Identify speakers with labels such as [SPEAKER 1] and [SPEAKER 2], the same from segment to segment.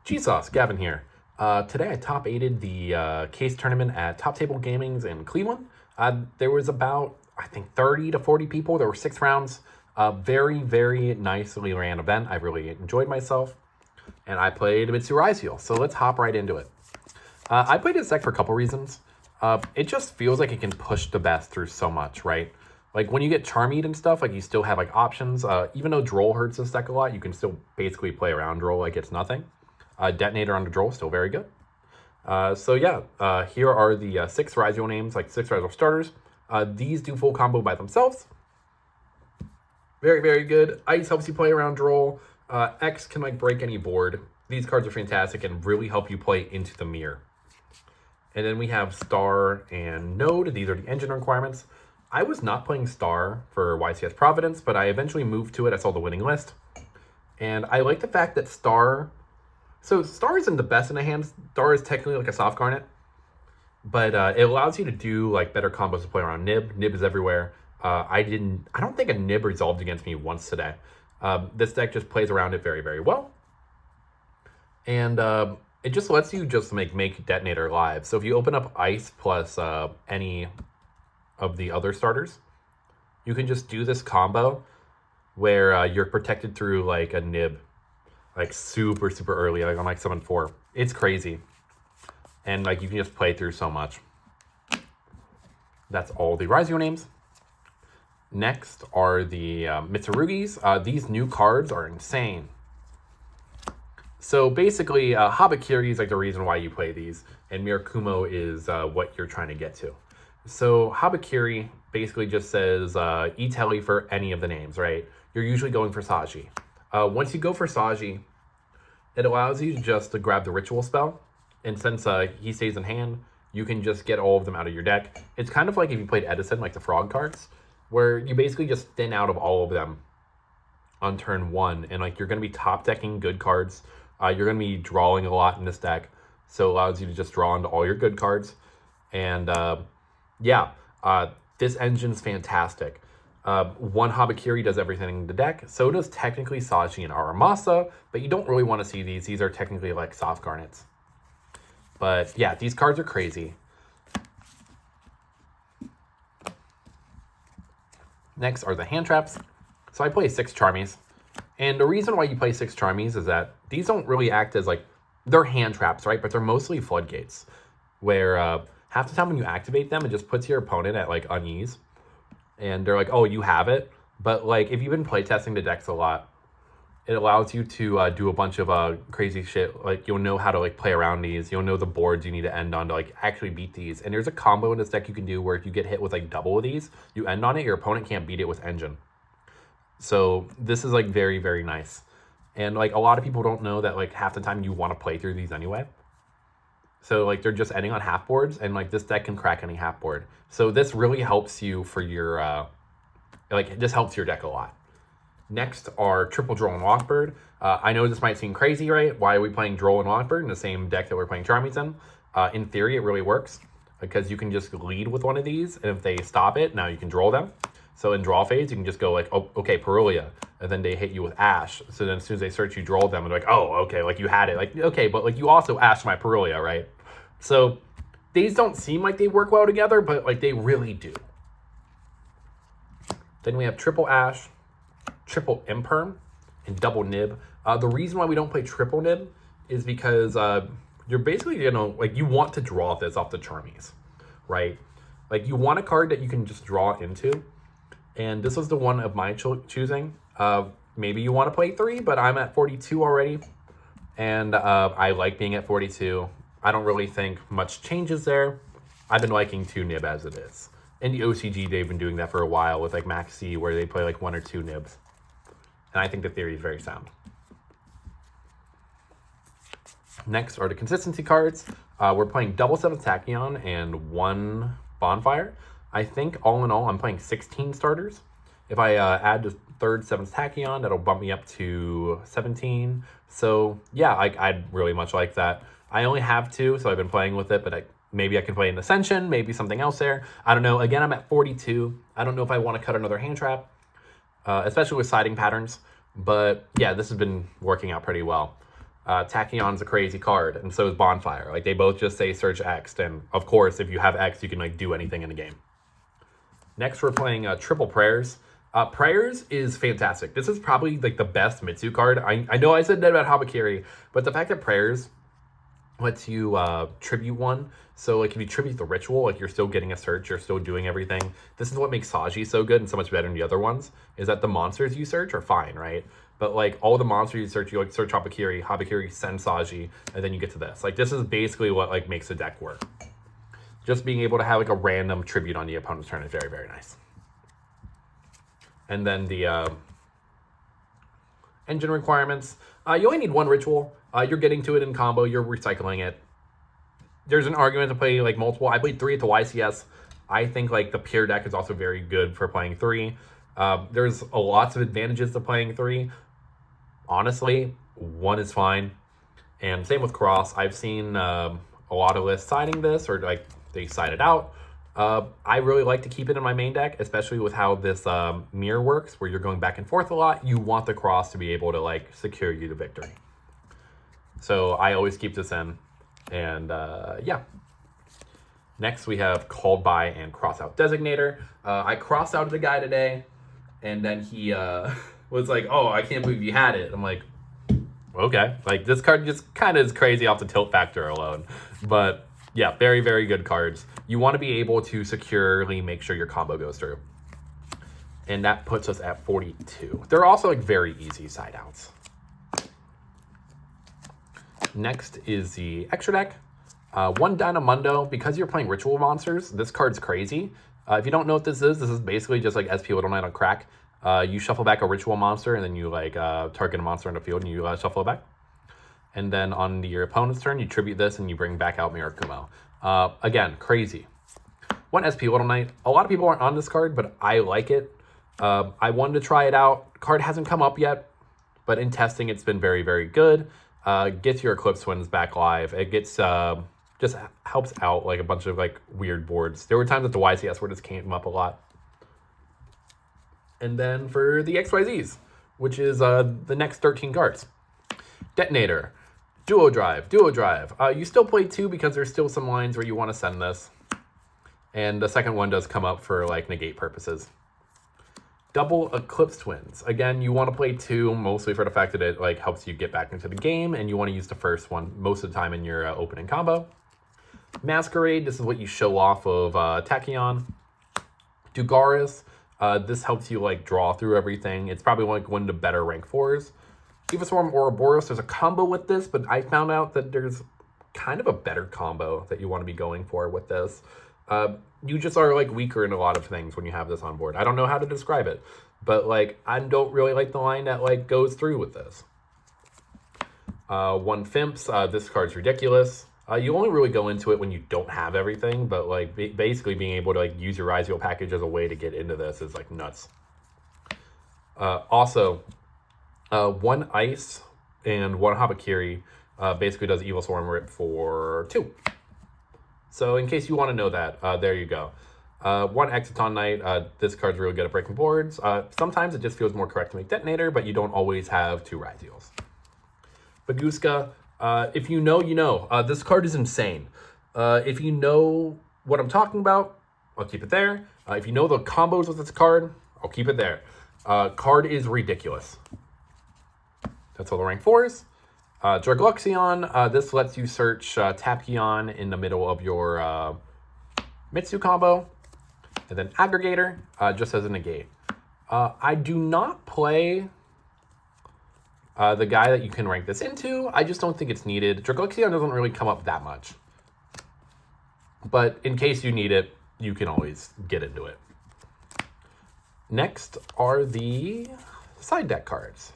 [SPEAKER 1] G-Sauce, Gavin here. Today I top 8'd the case tournament at Top Table Gaming's in Cleveland. There was about, I think, 30 to 40 people. There were 6 rounds. Very, very nicely ran event. I really enjoyed myself. And I played Mitsurugi, so let's hop right into it. I played this deck for a couple reasons. It just feels like it can push the best through so much, right? Like when you get Charmead and stuff, like you still have like options. Even though Droll hurts this deck a lot, you can still basically play around Droll like it's nothing. Detonator on the Droll, still very good. Here are the 6 Ryzeal names, like 6 Ryzeal starters. These do full combo by themselves. Very, very good. Ice helps you play around Droll. X can like break any board. These cards are fantastic and really help you play into the mirror. And then we have Star and Node. These are the engine requirements. I was not playing Star for YCS Providence, but I eventually moved to it. I saw the winning list. And I like the fact that Star... So Star isn't the best in the hand. Star is technically like a soft garnet. But it allows you to do like better combos to play around Nib. Nib is everywhere. I don't think a Nib resolved against me once today. This deck just plays around it very, very well. And it just lets you just make Detonator live. So if you open up Ice plus any of the other starters, you can just do this combo where you're protected through like a Nib, like super, super early, like on like summon 4. It's crazy. And like you can just play through so much. That's all the Ryzeal names. Next are the Mitsurugis. These new cards are insane. So basically, Habakiri is like the reason why you play these, and Mirakumo is what you're trying to get to. So Habakiri basically just says E-Telly for any of the names, right? You're usually going for Saji. Once you go for Saji, it allows you just to grab the ritual spell, and since he stays in hand, you can just get all of them out of your deck. It's kind of like if you played Edison, like the frog cards, where you basically just thin out of all of them on turn 1, and like you're going to be top decking good cards. You're going to be drawing a lot in this deck, so it allows you to just draw into all your good cards. And this engine's fantastic. One Habakiri does everything in the deck. So does technically Saji and Aramasa, but you don't really want to see these. These are technically like soft garnets. But yeah, these cards are crazy. Next are the hand traps. So I play 6 Charmies. And the reason why you play 6 Charmies is that these don't really act as like, they're hand traps, right? But they're mostly floodgates, where half the time when you activate them, it just puts your opponent at like unease. And they're like, oh, you have it. But like, if you've been playtesting the decks a lot, it allows you to do a bunch of crazy shit. Like you'll know how to like play around these. You'll know the boards you need to end on to like actually beat these. And there's a combo in this deck you can do where if you get hit with like double of these, you end on it, your opponent can't beat it with engine. So this is like very, very nice. And like a lot of people don't know that like half the time you want to play through these anyway. So like they're just ending on half boards, and like this deck can crack any half board. So this really helps you for your, this helps your deck a lot. Next are Triple Droll and Walkbird. I know this might seem crazy, right? Why are we playing Droll and Walkbird in the same deck that we're playing Charmies in? In theory, it really works because you can just lead with one of these, and if they stop it, now you can draw them. So in draw phase, you can just go like, oh, okay, Perulia, and then they hit you with Ash. So then as soon as they search, you draw them, and they're like, oh, okay, like you had it. Like, okay, but like you also Ash my Perulia, right? So these don't seem like they work well together, but like they really do. Then we have Triple Ash, Triple Imperm, and Double Nib. The reason why we don't play Triple Nib is because you're basically, like you want to draw this off the Charmies, right? Like you want a card that you can just draw into. And this was the one of my choosing. Maybe you want to play 3, but I'm at 42 already. And I like being at 42. I don't really think much changes there. I've been liking 2 Nib as it is. In the OCG, they've been doing that for a while with like Max C, where they play like 1 or 2 Nibs. And I think the theory is very sound. Next are the consistency cards. We're playing double 7th Tachyon and 1 Bonfire. I think all in all, I'm playing 16 starters. If I add the 3rd, 7th Tachyon, that'll bump me up to 17. So yeah, I'd really much like that. I only have 2, so I've been playing with it, but maybe I can play an Ascension, maybe something else there. I don't know. Again, I'm at 42. I don't know if I want to cut another hand trap, especially with siding patterns. But yeah, this has been working out pretty well. Tachyon's a crazy card, and so is Bonfire. Like, they both just say search X, and of course, if you have X, you can like do anything in the game. Next, we're playing Triple Prayers. Prayers is fantastic. This is probably like the best Mitsu card. I know I said that about Habakiri, but the fact that Prayers lets you tribute one. So like if you tribute the ritual, like you're still getting a search, you're still doing everything. This is what makes Saji so good and so much better than the other ones, is that the monsters you search are fine, right? But like all the monsters you search search Habakiri, send Saji, and then you get to this. Like this is basically what like makes the deck work. Just being able to have like a random tribute on the opponent's turn is very, very nice. And then the engine requirements. You only need one ritual. You're getting to it in combo. You're recycling it. There's an argument to play like multiple. I played 3 at the YCS. I think like the pure deck is also very good for playing 3. There's lots of advantages to playing 3. Honestly, 1 is fine. And same with Cross. I've seen a lot of lists siding this, or like they side it out. I really like to keep it in my main deck, especially with how this mirror works, where you're going back and forth a lot. You want the Cross to be able to like secure you to victory. So I always keep this in. And yeah. Next we have Called By and Cross Out Designator. I crossed out the guy today, and then he was like, oh, I can't believe you had it. I'm like, okay. Like this card just kind of is crazy off the tilt factor alone. But yeah, very, very good cards. You want to be able to securely make sure your combo goes through. And that puts us at 42. They're also like very easy side outs. Next is the extra deck. 1 Dynamundo. Because you're playing ritual monsters, this card's crazy. If you don't know what this is basically just like SP Little Knight on crack. You shuffle back a ritual monster, and then you like target a monster in the field, and you shuffle it back. And then on your opponent's turn, you tribute this, and you bring back out Mirakumo. Again, crazy. 1 SP Little Knight. A lot of people aren't on this card, but I like it. I wanted to try it out. Card hasn't come up yet, but in testing, it's been very, very good. Gets your Eclipse Twins back live. It gets just helps out like a bunch of like weird boards. There were times at the YCS where this came up a lot. And then for the XYZs, which is the next 13 cards. Detonator, Duo Drive. You still play 2 because there's still some lines where you want to send this. And the second one does come up for like negate purposes. Double Eclipse Twins. Again, you want to play 2 mostly for the fact that it like helps you get back into the game, and you want to use the first one most of the time in your opening combo. Masquerade. This is what you show off of Tachyon. Dugaris. This helps you like draw through everything. It's probably like one of the better rank 4s. Evaswarm Ouroboros. There's a combo with this, but I found out that there's kind of a better combo that you want to be going for with this. You just are like weaker in a lot of things when you have this on board. I don't know how to describe it, but like I don't really like the line that like goes through with this. 1 Fimps. This card's ridiculous. You only really go into it when you don't have everything, but like basically being able to like use your Ryzeal package as a way to get into this is like nuts. Also, 1 Ice and 1 Habakiri basically does Evil Swarm Rip for 2. So in case you want to know that, there you go. 1 Exciton Knight. This card's really good at breaking boards. Sometimes it just feels more correct to make Detonator, but you don't always have 2 Ryzeals. Baguska. If you know, you know. This card is insane. If you know what I'm talking about, I'll keep it there. If you know the combos with this card, I'll keep it there. Card is ridiculous. That's all the rank 4s. Dragluxion. This lets you search Tachyon in the middle of your Mitsu combo. And then Aggregator, just as a negate. I do not play the guy that you can rank this into. I just don't think it's needed. Dragluxion doesn't really come up that much. But in case you need it, you can always get into it. Next are the side deck cards.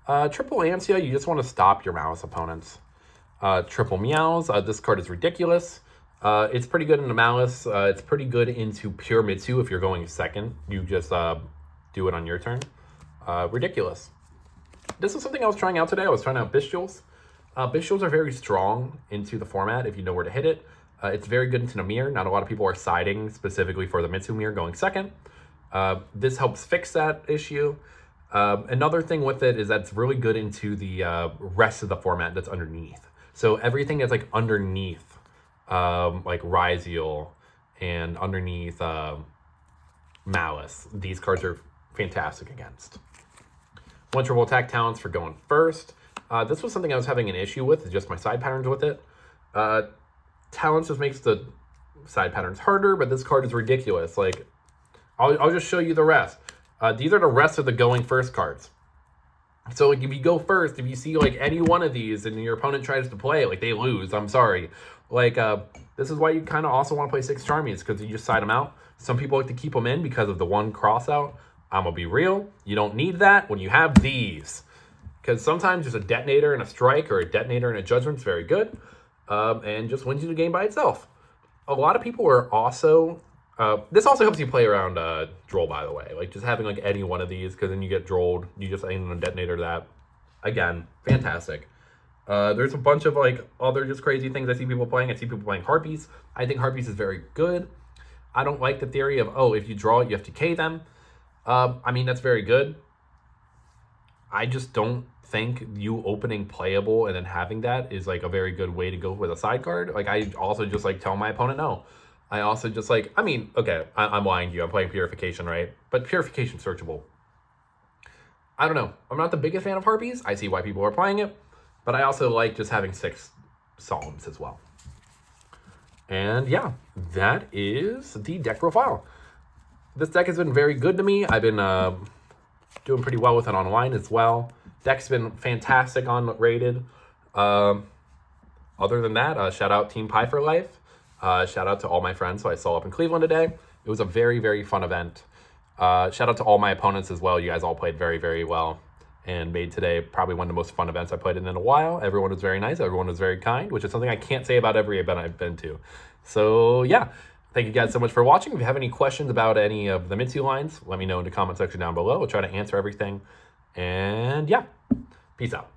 [SPEAKER 1] Triple Ansia, you just want to stop your Malice opponents. Triple Meows, this card is ridiculous. It's pretty good into Malice. It's pretty good into pure Mitsu if you're going second. You just do it on your turn. Ridiculous. This is something I was trying out today. I was trying out Bestials. Bestials are very strong into the format if you know where to hit it. It's very good into the mirror. Not a lot of people are siding specifically for the Mitsu mirror going second. This helps fix that issue. Another thing with it is that's really good into the rest of the format that's underneath. So everything that's like underneath, like Ryzeal and underneath Malice, these cards are fantastic against. One triple attack talents for going first. This was something I was having an issue with, just my side patterns with it. Talents just makes the side patterns harder, but this card is ridiculous. Like, I'll just show you the rest. These are the rest of the going first cards. So like if you go first, if you see like any one of these and your opponent tries to play it, like they lose, I'm sorry. Like this is why you kind of also want to play 6 Charmies, because you just side them out. Some people like to keep them in because of the one cross out. I'm gonna be real, you don't need that when you have these. Because sometimes just a detonator and a strike or a detonator and a judgment is very good. And just wins you the game by itself. A lot of people are also... this also helps you play around Droll, by the way. Like, just having, like, any one of these, because then you get Drolled. You just aim on a detonator to that. Again, fantastic. There's a bunch of, like, other just crazy things I see people playing. I see people playing Harpies. I think Harpies is very good. I don't like the theory of, oh, if you draw it, you have to K them. I mean, that's very good. I just don't think you opening playable and then having that is, like, a very good way to go with a side card. Like, I also just, like, tell my opponent no. I also just like, I mean, okay, I'm lying to you. I'm playing Purification, right? But Purification searchable. I don't know. I'm not the biggest fan of Harpies. I see why people are playing it. But I also like just having 6 Solemns as well. And yeah, that is the deck profile. This deck has been very good to me. I've been doing pretty well with it online as well. Deck's been fantastic on rated. Other than that, shout out Team Pie for Life. Shout out to all my friends who I saw up in Cleveland today. It was a very, very fun event. Shout out to all my opponents as well. You guys all played very, very well and made today probably one of the most fun events I played in a while. Everyone was very nice. Everyone was very kind, which is something I can't say about every event I've been to. So yeah, thank you guys so much for watching. If you have any questions about any of the Mitsu lines, let me know in the comment section down below. We'll try to answer everything. And yeah, peace out.